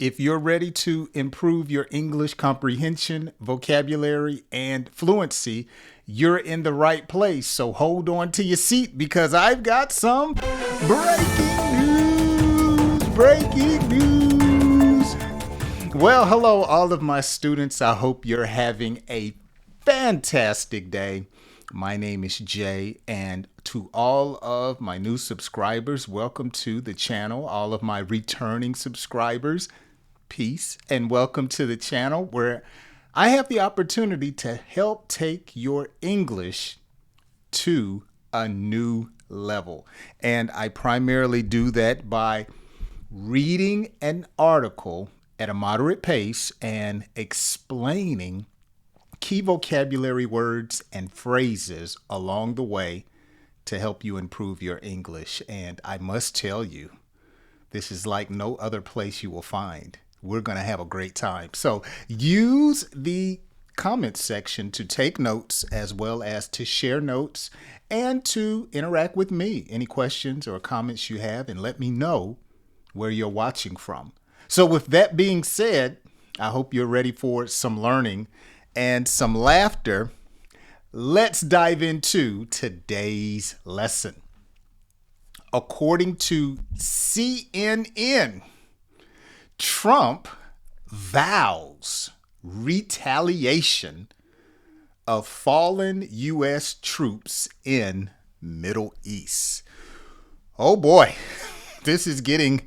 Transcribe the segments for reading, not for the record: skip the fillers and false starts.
If you're ready to improve your English comprehension, vocabulary, and fluency, you're in the right place. So hold on to your seat because I've got some breaking news. Breaking news. Well, hello, all of my students. I hope you're having a fantastic day. My name is Jay, and to all of my new subscribers, welcome to the channel. All of my returning subscribers, peace, and welcome to the channel where I have the opportunity to help take your English to a new level. And I primarily do that by reading an article at a moderate pace and explaining key vocabulary words and phrases along the way to help you improve your English. And I must tell you, this is like no other place you will find. We're going to have a great time. So use the comments section to take notes as well as to share notes and to interact with me. Any questions or comments you have, and let me know where you're watching from. So with that being said, I hope you're ready for some learning and some laughter. Let's dive into today's lesson. According to CNN, Trump vows retaliation of fallen U.S. troops in Middle East. Oh boy, this is getting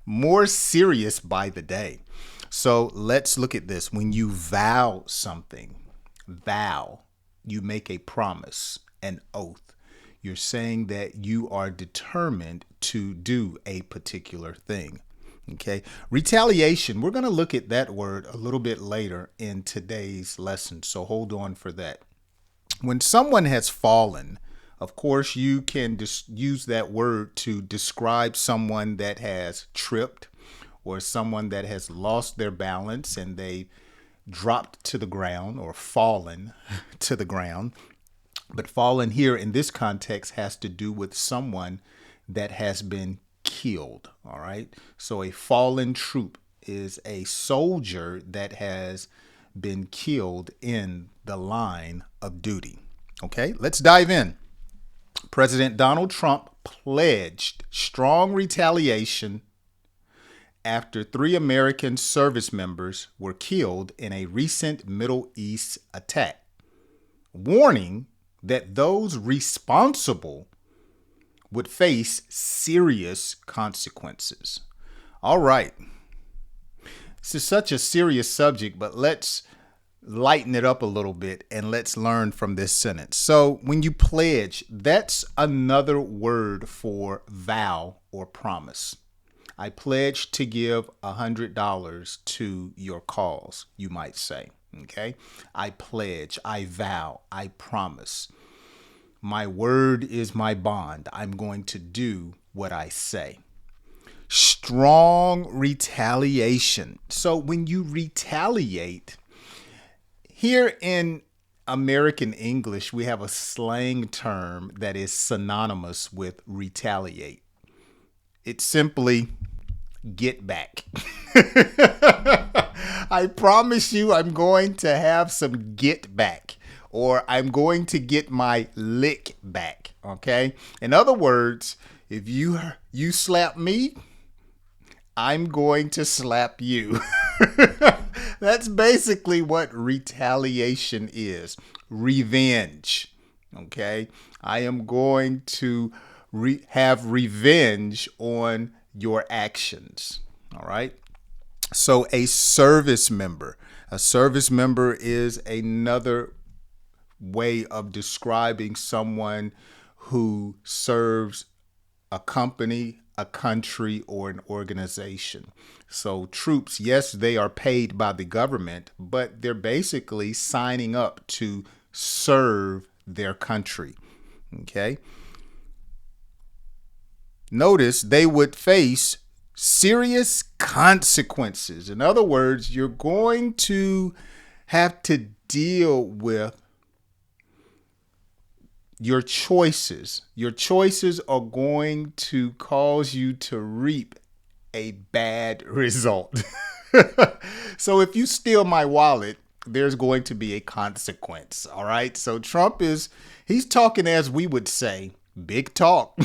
more serious by the day. So let's look at this. When you vow something, you make a promise, an oath. You're saying that you are determined to do a particular thing. Okay. Retaliation, we're going to look at that word a little bit later in today's lesson. So hold on for that. When someone has fallen, of course, you can just use that word to describe someone that has tripped or someone that has lost their balance and they dropped to the ground or fallen to the ground. But fallen here in this context has to do with someone that has been killed. All right. So a fallen troop is a soldier that has been killed in the line of duty. Okay, let's dive in. President Donald Trump pledged strong retaliation after 3 American service members were killed in a recent Middle East attack, warning that those responsible would face serious consequences. All right. This is such a serious subject, but let's lighten it up a little bit and let's learn from this sentence. So when you pledge, that's another word for vow or promise. I pledge to give $100 to your cause, you might say. Okay. I pledge, I vow, I promise. My word is my bond. I'm going to do what I say. Strong retaliation. So when you retaliate, here in American English, we have a slang term that is synonymous with retaliate. It's simply get back. I promise you I'm going to have some get back, or I'm going to get my lick back. Okay. In other words, if you slap me, I'm going to slap you. That's basically what retaliation is. Revenge. Okay. I am going to have revenge on your actions. All right. So a service member is another way of describing someone who serves a company, a country, or an organization. So troops, yes, they are paid by the government, but they're basically signing up to serve their country. Okay. Notice they would face serious consequences. In other words, you're going to have to deal with your choices. Your choices are going to cause you to reap a bad result. So if you steal my wallet, there's going to be a consequence. All right. So Trump he's talking, as we would say, big talk.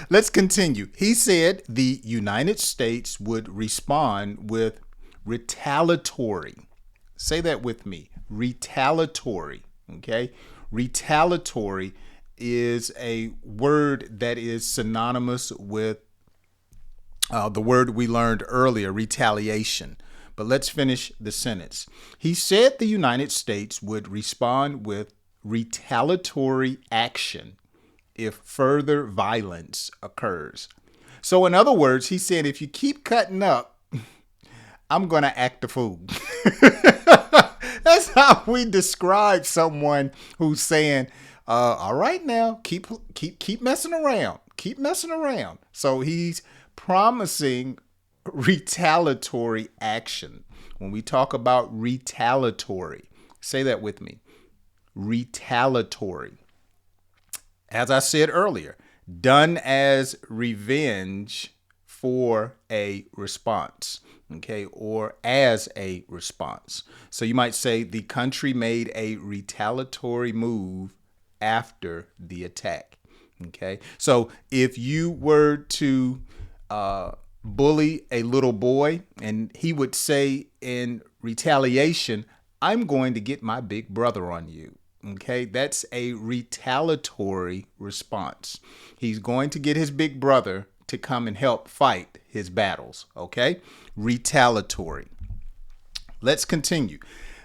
Let's continue. He said the United States would respond with retaliatory. Say that with me. Retaliatory. Okay. Retaliatory is a word that is synonymous with the word we learned earlier, retaliation. But let's finish the sentence. He said the United States would respond with retaliatory action if further violence occurs. So in other words, he said, if you keep cutting up, I'm going to act a fool. That's how we describe someone who's saying, all right now, keep messing around. Keep messing around. So he's promising retaliatory action. When we talk about retaliatory, say that with me. Retaliatory. As I said earlier, done as revenge for a response, okay, or as a response. So you might say the country made a retaliatory move after the attack, okay? So if you were to bully a little boy and he would say in retaliation, I'm going to get my big brother on you. Okay, that's a retaliatory response. He's going to get his big brother to come and help fight his battles. Okay, retaliatory. Let's continue.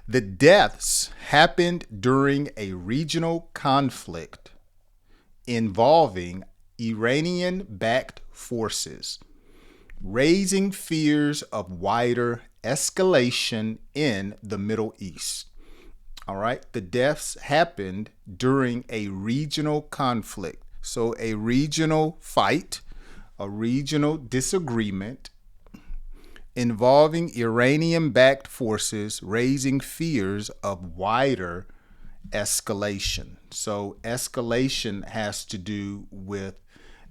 The deaths happened during a regional conflict involving Iranian-backed forces, raising fears of wider escalation in the Middle East. All right. The deaths happened during a regional conflict. So a regional fight, a regional disagreement involving Iranian-backed forces, raising fears of wider escalation. So escalation has to do with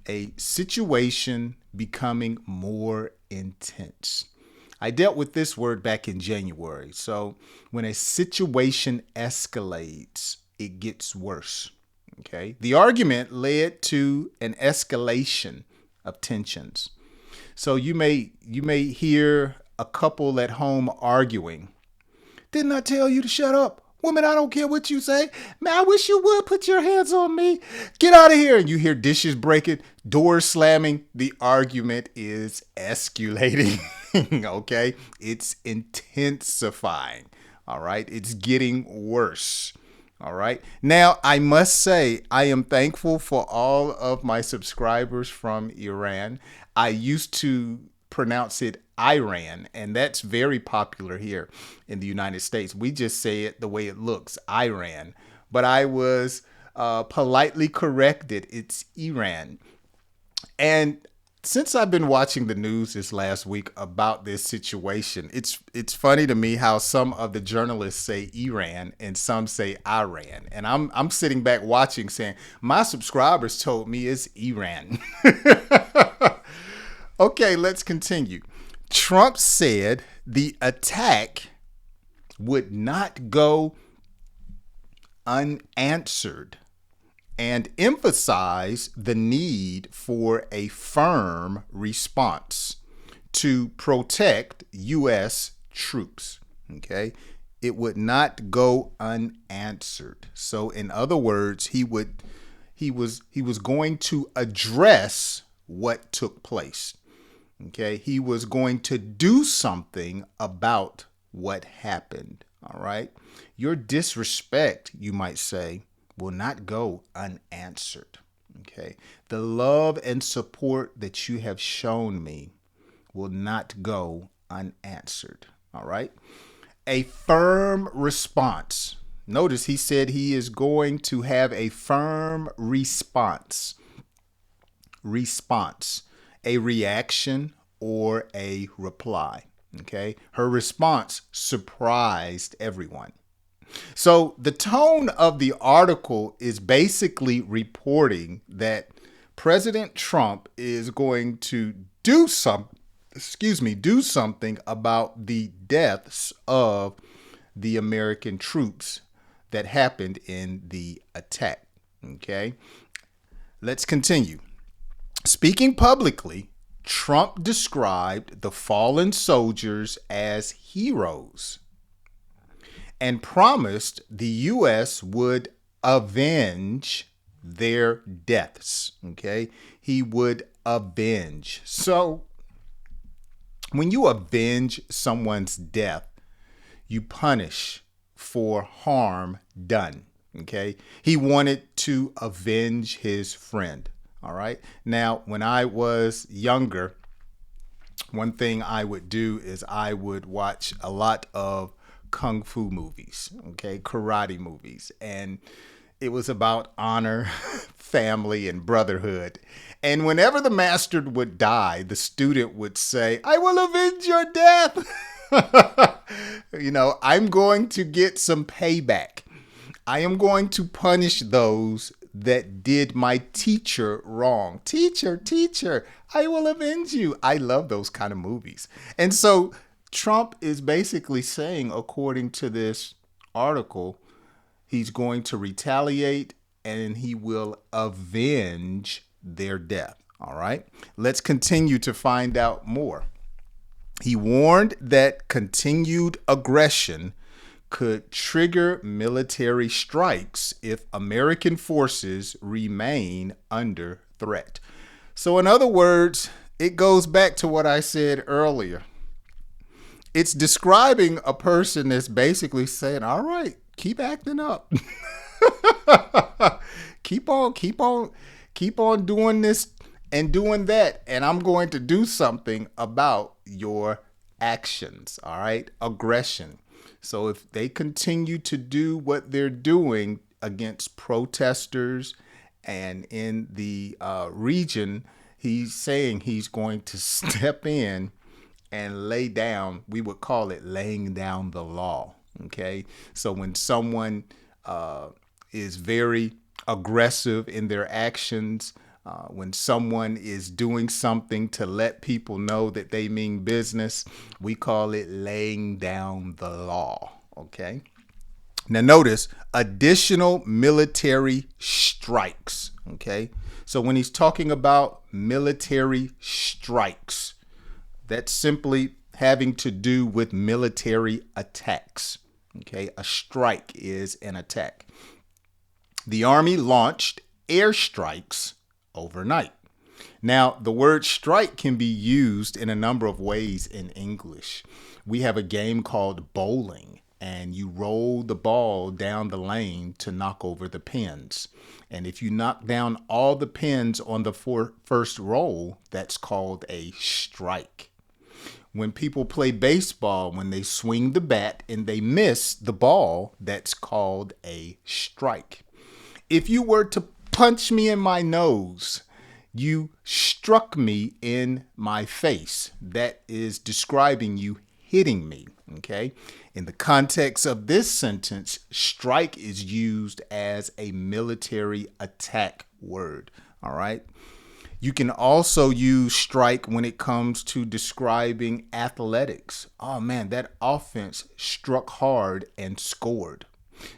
a situation becoming more intense. I dealt with this word back in January. So when a situation escalates, it gets worse. Okay. The argument led to an escalation of tensions. So you may hear a couple at home arguing. Didn't I tell you to shut up? Woman, I don't care what you say. Man, I wish you would put your hands on me. Get out of here. And you hear dishes breaking, doors slamming. The argument is escalating. Okay? It's intensifying. All right? It's getting worse. All right? Now, I must say, I am thankful for all of my subscribers from Iran. I used to pronounce it Iran, and that's very popular here in the United States. We just say it the way it looks, Iran. But I was politely corrected. It's Iran. And since I've been watching the news this last week about this situation, it's funny to me how some of the journalists say Iran and some say Iran. And I'm sitting back watching saying, my subscribers told me it's Iran. Okay, let's continue. Trump said the attack would not go unanswered and emphasized the need for a firm response to protect U.S. troops. Okay, it would not go unanswered. So, in other words, he was going to address what took place. Okay, he was going to do something about what happened. All right, your disrespect, you might say, will not go unanswered. Okay, the love and support that you have shown me will not go unanswered. All right, a firm response. Notice he said he is going to have a firm response. A reaction or a reply. Okay, her response surprised everyone. So the tone of the article is basically reporting that President Trump is going to do do something about the deaths of the American troops that happened in the attack. Okay, let's continue. Speaking publicly, Trump described the fallen soldiers as heroes and promised the U.S. would avenge their deaths. Okay, he would avenge. So when you avenge someone's death, you punish for harm done. Okay, he wanted to avenge his friend. All right. Now, when I was younger, one thing I would do is I would watch a lot of kung fu movies, okay, karate movies, and it was about honor, family, and brotherhood. And whenever the master would die, the student would say, "I will avenge your death." I'm going to get some payback. I am going to punish those that did my teacher wrong. Teacher, I will avenge you. I love those kind of movies. And so Trump is basically saying, according to this article, he's going to retaliate and he will avenge their death. All right. Let's continue to find out more. He warned that continued aggression could trigger military strikes if American forces remain under threat. So in other words, it goes back to what I said earlier. It's describing a person that's basically saying, all right, keep acting up. keep on doing this and doing that. And I'm going to do something about your actions. All right. Aggression. So if they continue to do what they're doing against protesters and in the region, he's saying he's going to step in and lay down, we would call it laying down the law. Okay. So when someone is very aggressive in their actions, when someone is doing something to let people know that they mean business, we call it laying down the law. Okay. Now notice additional military strikes. Okay. So when he's talking about military strikes, that's simply having to do with military attacks. Okay. A strike is an attack. The Army launched airstrikes overnight. Now, the word strike can be used in a number of ways in English. We have a game called bowling, and you roll the ball down the lane to knock over the pins. And if you knock down all the pins on the first roll, that's called a strike. When people play baseball, when they swing the bat and they miss the ball, that's called a strike. If you were to punch me in my nose, you struck me in my face. That is describing you hitting me. Okay. In the context of this sentence, strike is used as a military attack word. All right. You can also use strike when it comes to describing athletics. Oh man, that offense struck hard and scored.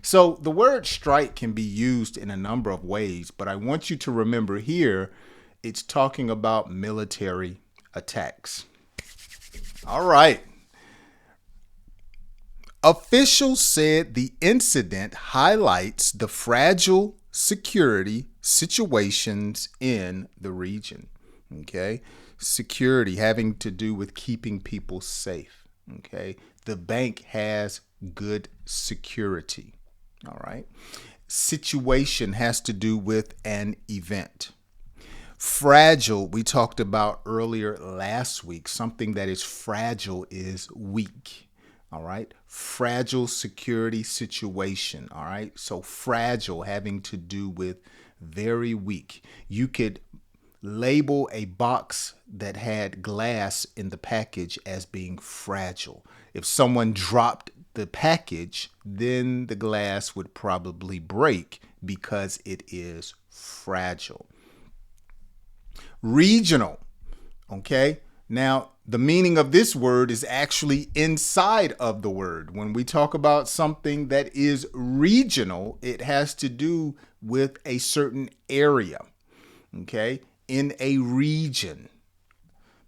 So the word strike can be used in a number of ways, but I want you to remember here, it's talking about military attacks. All right. Officials said the incident highlights the fragile security situations in the region. Okay. Security having to do with keeping people safe. Okay. The bank has good security. All right. Situation has to do with an event. Fragile, we talked about earlier last week. Something that is fragile is weak. All right. Fragile security situation. All right. So fragile having to do with very weak. You could label a box that had glass in the package as being fragile. If someone dropped the package, then the glass would probably break because it is fragile. Regional. Okay. Now, the meaning of this word is actually inside of the word. When we talk about something that is regional, it has to do with a certain area, okay, in a region.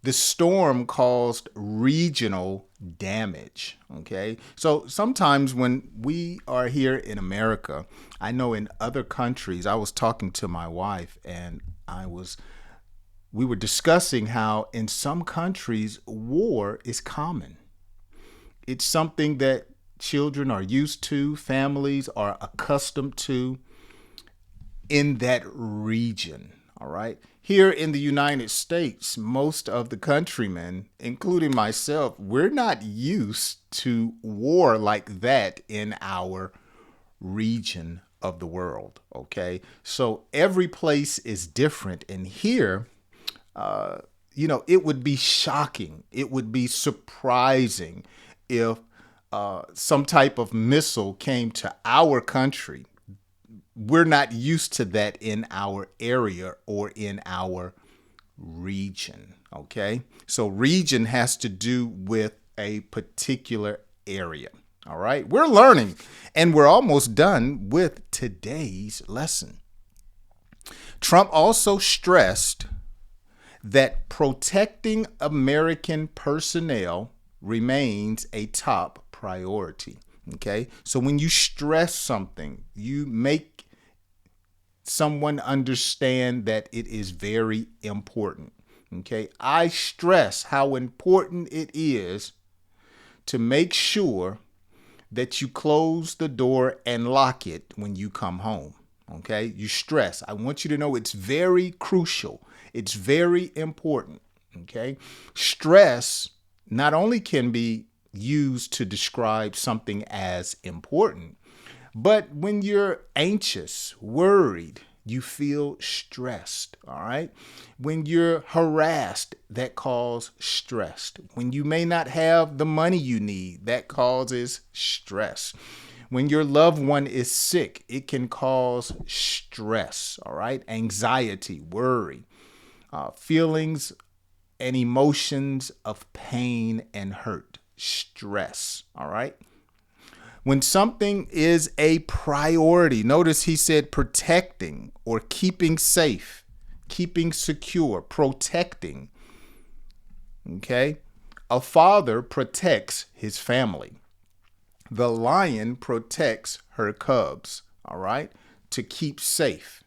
The storm caused regional damage, okay? So sometimes when we are here in America, I know in other countries, I was talking to my wife and we were discussing how in some countries war is common. It's something that children are used to, families are accustomed to in that region, all right? Here in the United States, most of the countrymen, including myself, we're not used to war like that in our region of the world, okay? So every place is different. And here, it would be shocking. It would be surprising if some type of missile came to our country. We're not used to that in our area or in our region, okay? So region has to do with a particular area, all right? We're learning, and we're almost done with today's lesson. Trump also stressed that protecting American personnel remains a top priority, okay? So when you stress something, you make someone understand that it is very important, okay? I stress how important it is to make sure that you close the door and lock it when you come home, okay? You stress. I want you to know it's very crucial. It's very important, okay? Stress not only can be used to describe something as important, but when you're anxious, worried, you feel stressed, all right? When you're harassed, that causes stress. When you may not have the money you need, that causes stress. When your loved one is sick, it can cause stress, all right? Anxiety, worry, feelings and emotions of pain and hurt, stress, all right? When something is a priority, notice he said protecting or keeping safe, keeping secure, protecting, okay? A father protects his family. The lion protects her cubs, all right, to keep safe.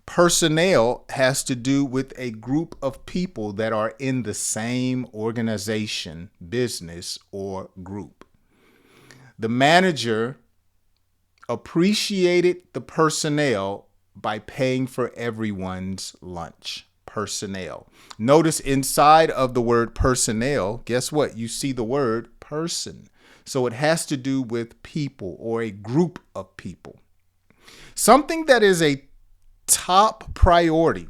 Personnel has to do with a group of people that are in the same organization, business, or group. The manager appreciated the personnel by paying for everyone's lunch. Personnel. Notice inside of the word personnel, guess what? You see the word person. So it has to do with people or a group of people. Something that is a top priority,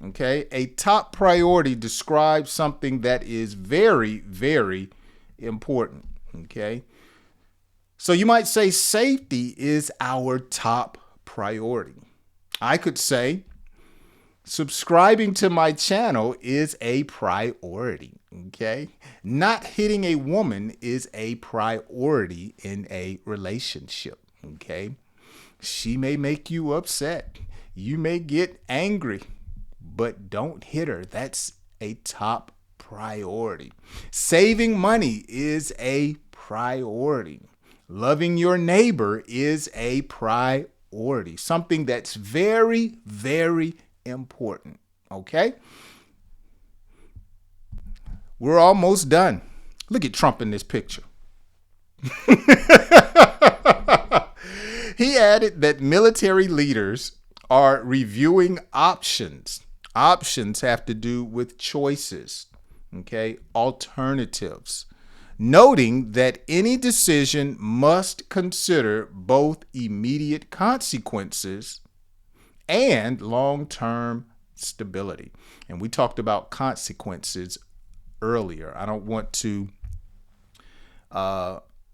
okay? A top priority describes something that is very, very important, okay? So you might say safety is our top priority. I could say subscribing to my channel is a priority, okay? Not hitting a woman is a priority in a relationship, okay? She may make you upset. You may get angry, but don't hit her. That's a top priority. Saving money is a priority. Loving your neighbor is a priority. Something that's very, very important. Okay? We're almost done. Look at Trump in this picture. He added that military leaders are reviewing options. Options have to do with choices, okay? Alternatives. Noting that any decision must consider both immediate consequences and long-term stability. And we talked about consequences earlier. I don't want to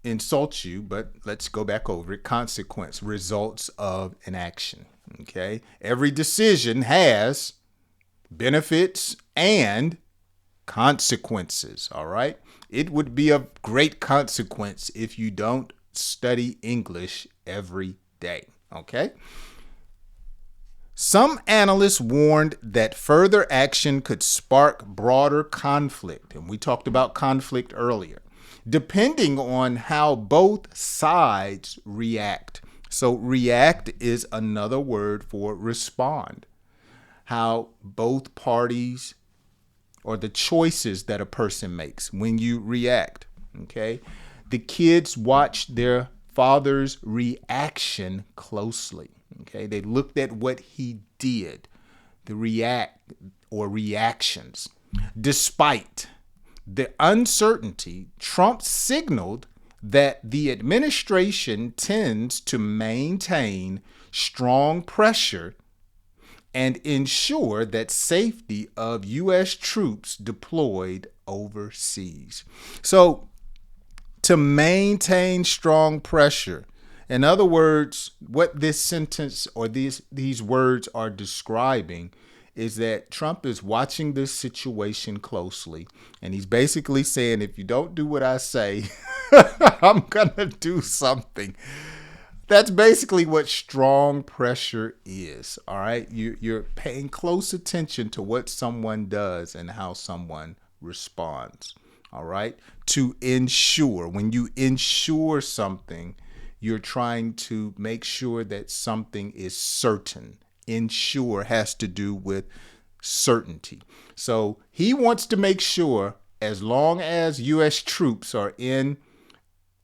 insult you, but let's go back over it. Consequence, results of an action. Okay. Every decision has benefits and consequences, all right? It would be of great consequence if you don't study English every day, okay? Some analysts warned that further action could spark broader conflict, and we talked about conflict earlier, depending on how both sides react. So react is another word for respond. How both parties or the choices that a person makes when you react, okay? The kids watch their father's reaction closely. Okay, they looked at what he did, the reactions. Despite the uncertainty, Trump signaled that the administration tends to maintain strong pressure and ensure that safety of U.S. troops deployed overseas. So, to maintain strong pressure. In other words, what this sentence or these words are describing is that Trump is watching this situation closely. And he's basically saying, if you don't do what I say, I'm going to do something. That's basically what strong pressure is. All right. You're paying close attention to what someone does and how someone responds. All right. To ensure, when you ensure something, you're trying to make sure that something is certain. Ensure has to do with certainty. So he wants to make sure, as long as U.S. troops are in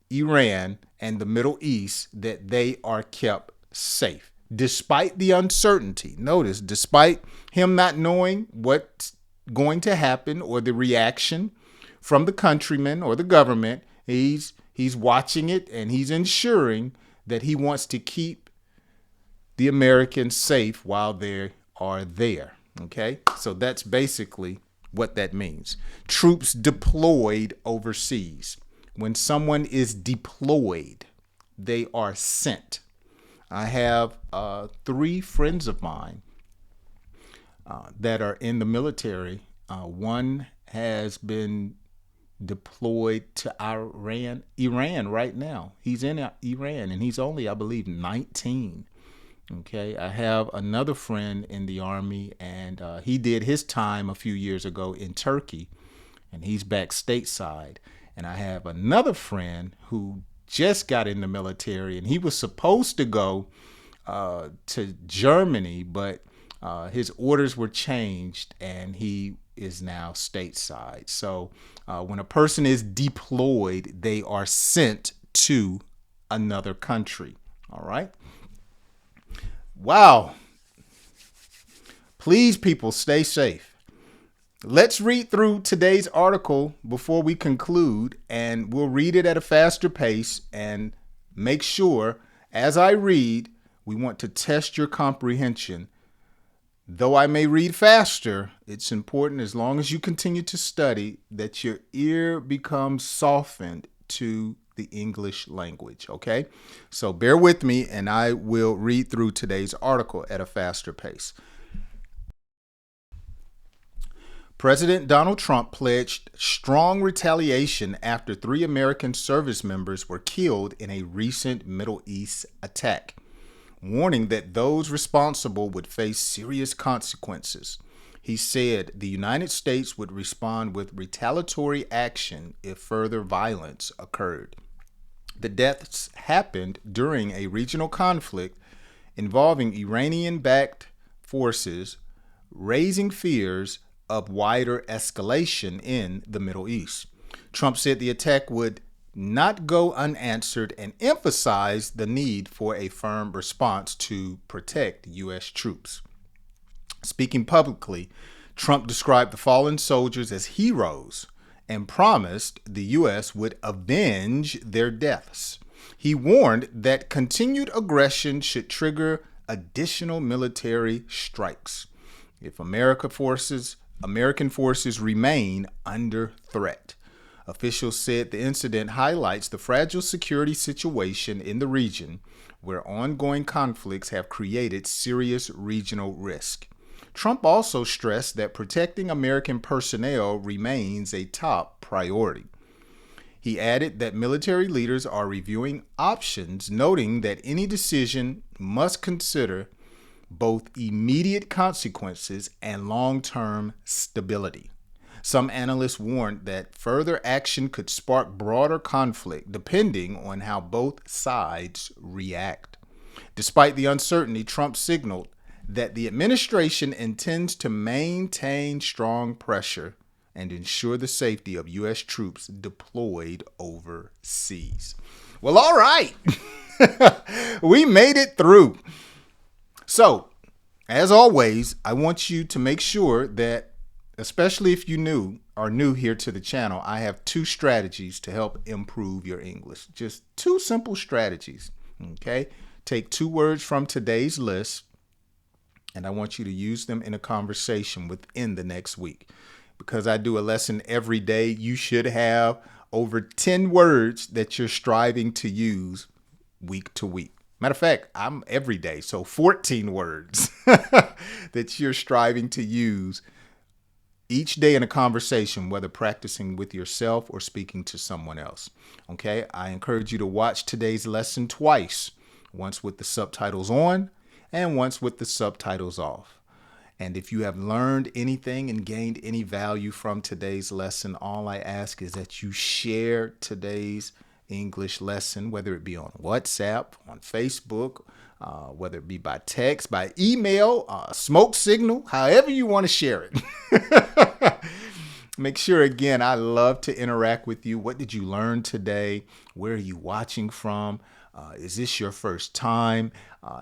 Iran and the Middle East, that they are kept safe. Despite the uncertainty, notice, despite him not knowing what's going to happen or the reaction from the countrymen or the government, he's watching it and he's ensuring that he wants to keep the Americans safe while they are there. Okay, so that's basically what that means. Troops deployed overseas. When someone is deployed, they are sent. I have 3 friends of mine that are in the military. One has been deployed to Iran right now. He's in Iran and he's only, I believe, 19. Okay, I have another friend in the Army and he did his time a few years ago in Turkey and he's back stateside. And I have another friend who just got in the military and he was supposed to go to Germany, but his orders were changed and he is now stateside. So when a person is deployed, they are sent to another country. All right. Wow. Please, people, stay safe. Let's read through today's article before we conclude, and we'll read it at a faster pace and make sure, as I read, we want to test your comprehension. Though I may read faster, it's important, as long as you continue to study, that your ear becomes softened to the English language, okay? So bear with me and I will read through today's article at a faster pace. President Donald Trump pledged strong retaliation after 3 American service members were killed in a recent Middle East attack, warning that those responsible would face serious consequences. He said the United States would respond with retaliatory action if further violence occurred. The deaths happened during a regional conflict involving Iranian-backed forces, raising fears of wider escalation in the Middle East. Trump said the attack would not go unanswered and emphasized the need for a firm response to protect U.S. troops. Speaking publicly, Trump described the fallen soldiers as heroes and promised the U.S. would avenge their deaths. He warned that continued aggression should trigger additional military strikes if American forces remain under threat. Officials said the incident highlights the fragile security situation in the region, where ongoing conflicts have created serious regional risk. Trump also stressed that protecting American personnel remains a top priority. He added that military leaders are reviewing options, noting that any decision must consider both immediate consequences and long-term stability. Some analysts warned that further action could spark broader conflict depending on how both sides react. Despite the uncertainty, Trump signaled that the administration intends to maintain strong pressure and ensure the safety of U.S. troops deployed overseas. Well, all right. We made it through. So, as always, I want you to make sure that, especially if you are new here to the channel, I have 2 strategies to help improve your English. Just 2 simple strategies, okay? Take 2 words from today's list, and I want you to use them in a conversation within the next week. Because I do a lesson every day, you should have over 10 words that you're striving to use week to week. Matter of fact, I'm every day, so 14 words that you're striving to use each day in a conversation, whether practicing with yourself or speaking to someone else. Okay, I encourage you to watch today's lesson twice, once with the subtitles on and once with the subtitles off. And if you have learned anything and gained any value from today's lesson, all I ask is that you share today's English lesson, whether it be on WhatsApp, on Facebook, whether it be by text, by email, smoke signal, however you want to share it. Make sure, again, I love to interact with you. What did you learn today? Where are you watching from? Is this your first time?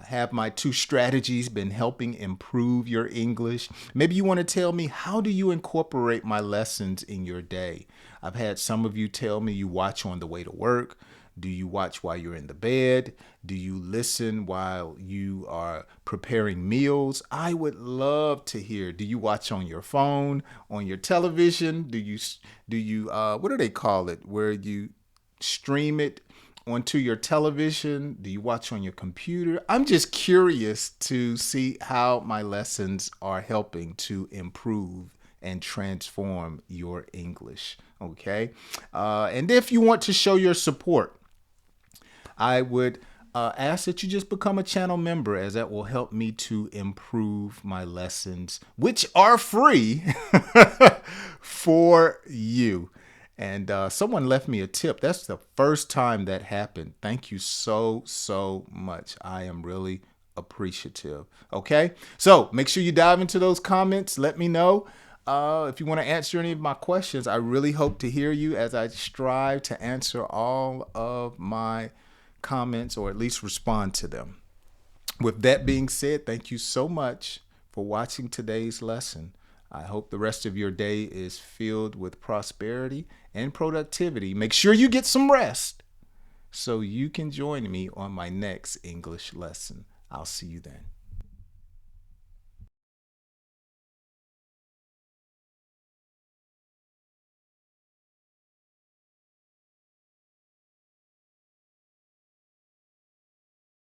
Have my 2 strategies been helping improve your English? Maybe you want to tell me, how do you incorporate my lessons in your day? I've had some of you tell me you watch on the way to work. Do you watch while you're in the bed? Do you listen while you are preparing meals? I would love to hear. Do you watch on your phone, on your television? Do you what do they call it, where you stream it onto your television? Do you watch on your computer? I'm just curious to see how my lessons are helping to improve and transform your English. Okay. And if you want to show your support, I would ask that you just become a channel member, as that will help me to improve my lessons, which are free for you. And someone left me a tip. That's the first time that happened. Thank you so much. I am really appreciative. Okay, so make sure you dive into those comments. Let me know if you want to answer any of my questions. I really hope to hear you as I strive to answer all of my comments, or at least respond to them. With that being said, thank you so much for watching today's lesson. I hope the rest of your day is filled with prosperity and productivity. Make sure you get some rest so you can join me on my next English lesson. I'll see you then.